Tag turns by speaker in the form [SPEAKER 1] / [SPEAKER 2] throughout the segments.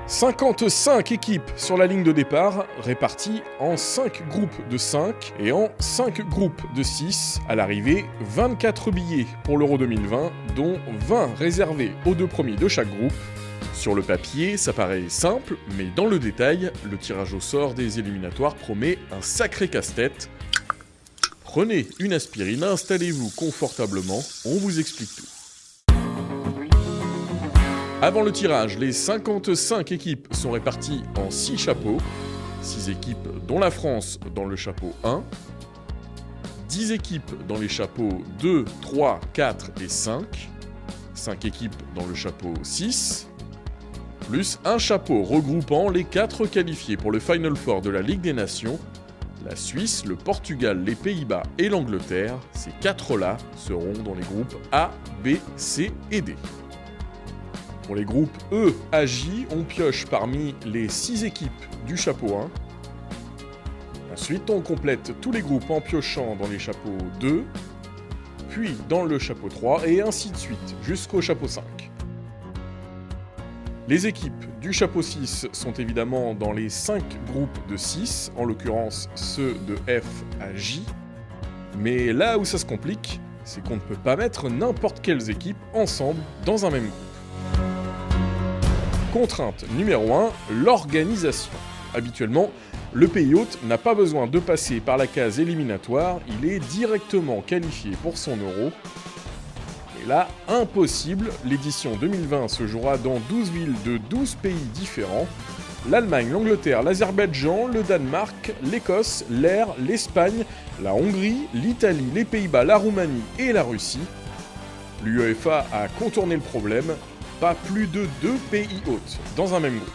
[SPEAKER 1] 55 équipes sur la ligne de départ, réparties en 5 groupes de 5 et en 5 groupes de 6. À l'arrivée, 24 billets pour l'Euro 2020, dont 20 réservés aux 2 premiers de chaque groupe. Sur le papier, ça paraît simple, mais dans le détail, le tirage au sort des éliminatoires promet un sacré casse-tête. Prenez une aspirine, installez-vous confortablement, on vous explique tout. Avant le tirage, les 55 équipes sont réparties en 6 chapeaux. 6 équipes dont la France dans le chapeau 1. 10 équipes dans les chapeaux 2, 3, 4 et 5. 5 équipes dans le chapeau 6. Plus un chapeau regroupant les 4 qualifiés pour le Final Four de la Ligue des Nations. La Suisse, le Portugal, les Pays-Bas et l'Angleterre. Ces 4-là seront dans les groupes A, B, C et D. Pour les groupes E à J, on pioche parmi les 6 équipes du chapeau 1. Ensuite, on complète tous les groupes en piochant dans les chapeaux 2, puis dans le chapeau 3, et ainsi de suite, jusqu'au chapeau 5. Les équipes du chapeau 6 sont évidemment dans les 5 groupes de 6, en l'occurrence ceux de F à J. Mais là où ça se complique, c'est qu'on ne peut pas mettre n'importe quelles équipes ensemble dans un même groupe. Contrainte numéro 1, l'organisation. Habituellement, le pays hôte n'a pas besoin de passer par la case éliminatoire, il est directement qualifié pour son Euro. Et là, impossible, l'édition 2020 se jouera dans 12 villes de 12 pays différents. L'Allemagne, l'Angleterre, l'Azerbaïdjan, le Danemark, l'Écosse, l'Air, l'Espagne, la Hongrie, l'Italie, les Pays-Bas, la Roumanie et la Russie. L'UEFA a contourné le problème. Pas plus de 2 pays hôtes dans un même groupe.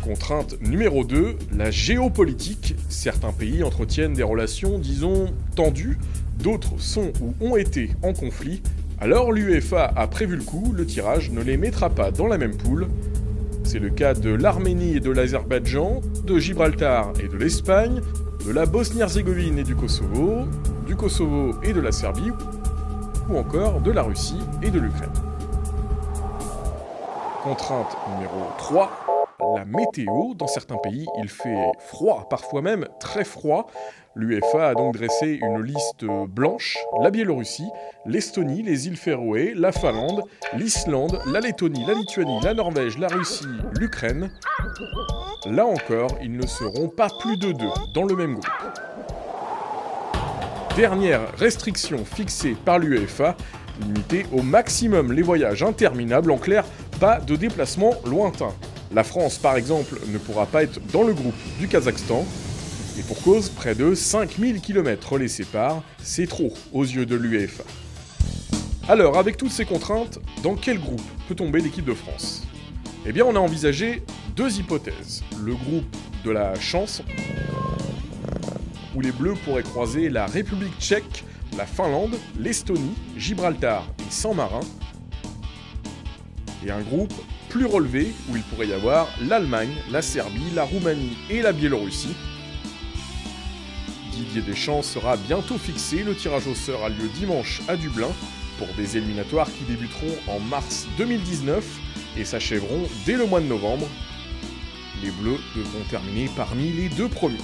[SPEAKER 1] Contrainte numéro 2, la géopolitique. Certains pays entretiennent des relations, disons, tendues, d'autres sont ou ont été en conflit. Alors l'UEFA a prévu le coup, le tirage ne les mettra pas dans la même poule. C'est le cas de l'Arménie et de l'Azerbaïdjan, de Gibraltar et de l'Espagne, de la Bosnie-Herzégovine et du Kosovo et de la Serbie, ou encore de la Russie et de l'Ukraine. Contrainte numéro 3, la météo. Dans certains pays, il fait froid, parfois même très froid. L'UEFA a donc dressé une liste blanche. La Biélorussie, l'Estonie, les îles Féroé, la Finlande, l'Islande, la Lettonie, la Lituanie, la Norvège, la Russie, l'Ukraine. Là encore, ils ne seront pas plus de 2 dans le même groupe. Dernière restriction fixée par l'UEFA, limiter au maximum les voyages interminables, en clair, pas de déplacements lointains. La France, par exemple, ne pourra pas être dans le groupe du Kazakhstan, et pour cause, près de 5000 km les séparent, c'est trop aux yeux de l'UEFA. Alors, avec toutes ces contraintes, dans quel groupe peut tomber l'équipe de France ? Eh bien, on a envisagé 2 hypothèses. Le groupe de la chance, où les Bleus pourraient croiser la République tchèque, la Finlande, l'Estonie, Gibraltar et San Marin. Et un groupe plus relevé, où il pourrait y avoir l'Allemagne, la Serbie, la Roumanie et la Biélorussie. Didier Deschamps sera bientôt fixé, le tirage au sort a lieu dimanche à Dublin, pour des éliminatoires qui débuteront en mars 2019 et s'achèveront dès le mois de novembre. Les Bleus devront terminer parmi les 2 premiers.